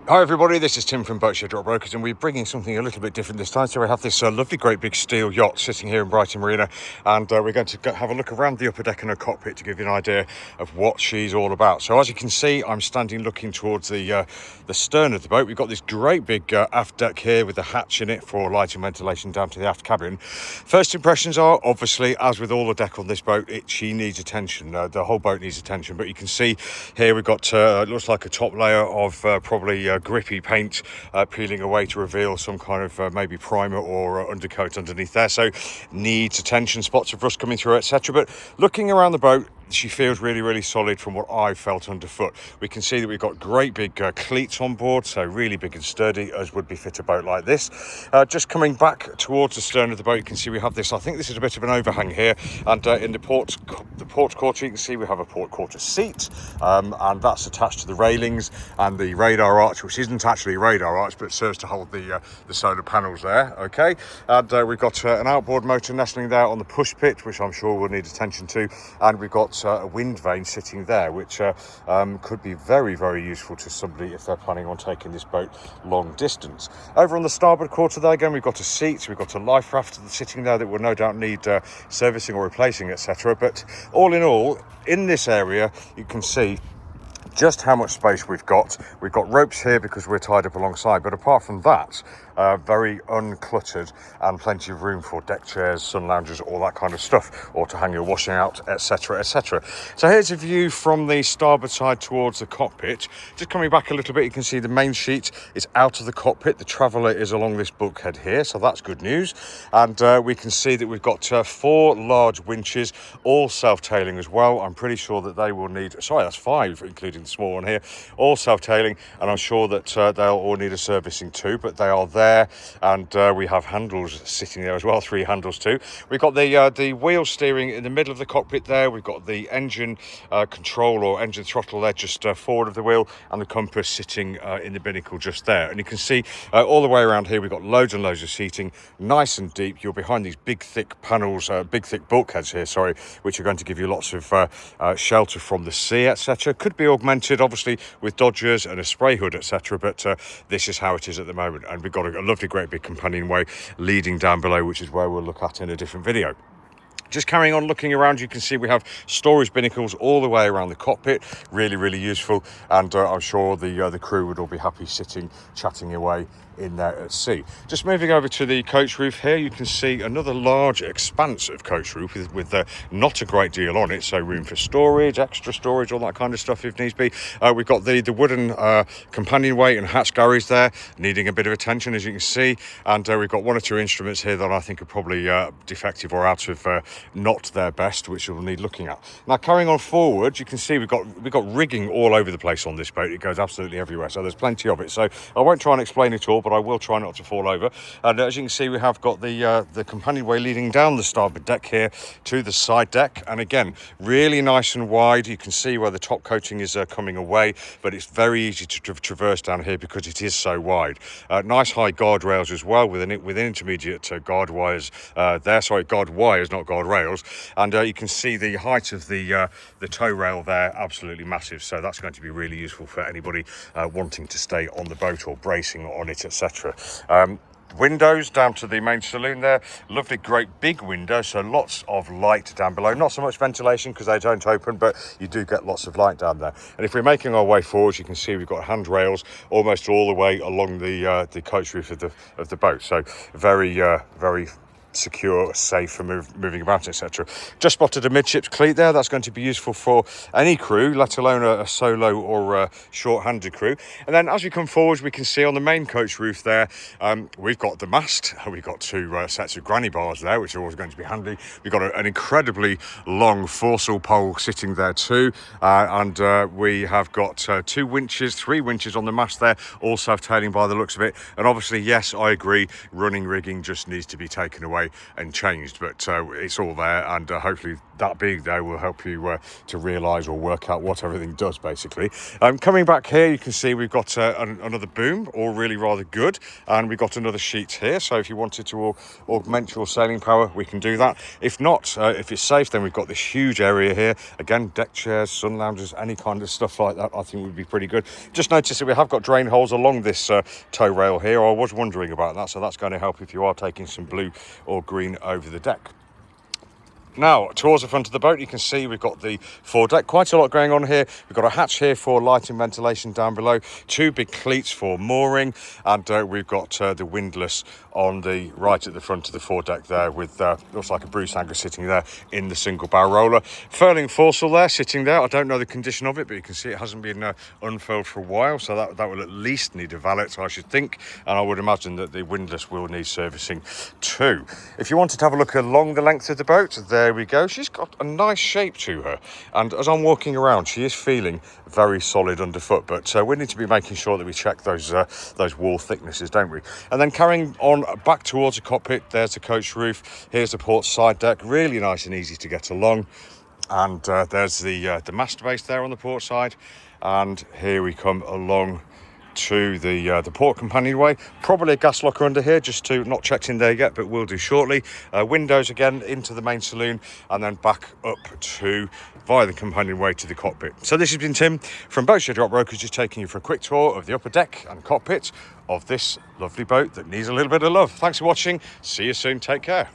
Hi everybody, this is Tim from Boatshed Brokers, and we're bringing something a little bit different this time. So we have this lovely great big steel yacht sitting here in Brighton Marina, and we're going to have a look around the upper deck and her cockpit to give you an idea of what she's all about. So as you can see, I'm standing looking towards the stern of the boat. We've got this great big aft deck here with a hatch in it for light and ventilation down to the aft cabin. First impressions are, obviously, as with all the deck on this boat, she needs attention. The whole boat needs attention, but you can see here we've got it looks like a top layer of probably grippy paint peeling away to reveal some kind of maybe primer or undercoat underneath there, so needs attention, spots of rust coming through, etc. But looking around the boat, she feels really solid from what I felt underfoot. We can see that we've got great big cleats on board, so really big and sturdy, as would befit a boat like this. Just coming back towards the stern of the boat, you can see we have this, I think this is a bit of an overhang here, and in the port quarter you can see we have a port quarter seat, and that's attached to the railings and the radar arch, which isn't actually a radar arch but serves to hold the solar panels there. Okay, and we've got an outboard motor nestling there on the push pit, which I'm sure will need attention to, and we've got a wind vane sitting there, which could be very useful to somebody if they're planning on taking this boat long distance. Over on the starboard quarter there, again, we've got a seat, we've got a life raft sitting there that will no doubt need servicing or replacing, etc. But all in all, in this area, you can see just how much space we've got. We've got ropes here because we're tied up alongside, but apart from that, very uncluttered and plenty of room for deck chairs, sun lounges, all that kind of stuff, or to hang your washing out, etc. So here's a view from the starboard side towards the cockpit. Just coming back a little bit, you can see the main sheet is out of the cockpit. The traveller is along this bulkhead here, so that's good news. And we can see that we've got 4 large winches, all self-tailing as well. I'm pretty sure that they will need, sorry, that's 5 including the small one here, all self-tailing, and I'm sure that they'll all need a servicing too, but they are there. And we have handles sitting there as well, 3 handles too. We've got the wheel steering in the middle of the cockpit there. We've got the engine control or engine throttle there just forward of the wheel, and the compass sitting in the binnacle just there. And you can see all the way around here we've got loads and loads of seating, nice and deep. You're behind these big thick panels, big thick bulkheads here, sorry, which are going to give you lots of shelter from the sea, etc. Could be augmented obviously with dodgers and a spray hood, etc. But this is how it is at the moment, and we've got a lovely great big companionway leading down below, which is where we'll look at in a different video. Just carrying on looking around, you can see we have storage binnacles all the way around the cockpit, really useful, and I'm sure the crew would all be happy sitting chatting away in there at sea. Just moving over to the coach roof here, you can see another large expanse of coach roof with not a great deal on it, so room for storage, extra storage, all that kind of stuff if needs be. We've got the wooden companionway and hatch galleries there needing a bit of attention, as you can see, and we've got 1 or 2 instruments here that I think are probably defective or out of not their best, which we'll need looking at. Now carrying on forward, you can see we've got rigging all over the place on this boat. It goes absolutely everywhere, so there's plenty of it, so I won't try and explain it all, but I will try not to fall over. And as you can see, we have got the companionway leading down the starboard deck here to the side deck, and again really nice and wide. You can see where the top coating is coming away, but it's very easy to traverse down here because it is so wide. Nice high guardrails as well with intermediate guard wires there, sorry, guard wires, not guard rails, and you can see the height of the tow rail there, absolutely massive, so that's going to be really useful for anybody wanting to stay on the boat or bracing on it, etc. Windows down to the main saloon there, lovely great big window, so lots of light down below, not so much ventilation because they don't open, but you do get lots of light down there. And if we're making our way forward, you can see we've got handrails almost all the way along the coach roof of the boat, so very secure, safe for moving about, etc. Just spotted a midships cleat there. That's going to be useful for any crew, let alone a solo or a short-handed crew. And then as we come forward, we can see on the main coach roof there, we've got the mast. We've got 2 sets of granny bars there, which are always going to be handy. We've got an incredibly long foresail pole sitting there too, and we have got 3 winches on the mast there, all self-tailing by the looks of it. And obviously, yes, I agree, running rigging just needs to be taken away. away and changed, but it's all there, and hopefully that being there will help you to realise or work out what everything does, basically. Coming back here, you can see we've got another boom, all really rather good, and we've got another sheet here, so if you wanted to augment your sailing power, we can do that. If not, if it's safe, then we've got this huge area here. Again, deck chairs, sun lounges, any kind of stuff like that, I think would be pretty good. Just notice that we have got drain holes along this tow rail here. I was wondering about that, so that's going to help if you are taking some blue or green over the deck. Now, towards the front of the boat, you can see we've got the foredeck. Quite a lot going on here. We've got a hatch here for light and ventilation down below, two big cleats for mooring, and we've got the windlass on the right at the front of the foredeck there with, looks like a Bruce anchor sitting there in the single bow roller. Furling foresail there, sitting there. I don't know the condition of it, but you can see it hasn't been unfurled for a while, so that will at least need a valet, I should think, and I would imagine that the windlass will need servicing too. If you wanted to have a look along the length of the boat, there we go. She's got a nice shape to her, and as I'm walking around, she is feeling very solid underfoot, but we need to be making sure that we check those wall thicknesses, don't we? And then carrying on back towards the cockpit, there's the coach roof, here's the port side deck, really nice and easy to get along, and there's the master base there on the port side, and here we come along to the port companionway. Probably a gas locker under here, just to not checked in there yet, but we'll do shortly. Windows again into the main saloon, and then back up to via the companionway to the cockpit. So this has been Tim from Boatshed Yacht Brokers, just taking you for a quick tour of the upper deck and cockpit of this lovely boat that needs a little bit of love. Thanks for watching. See you soon. Take care.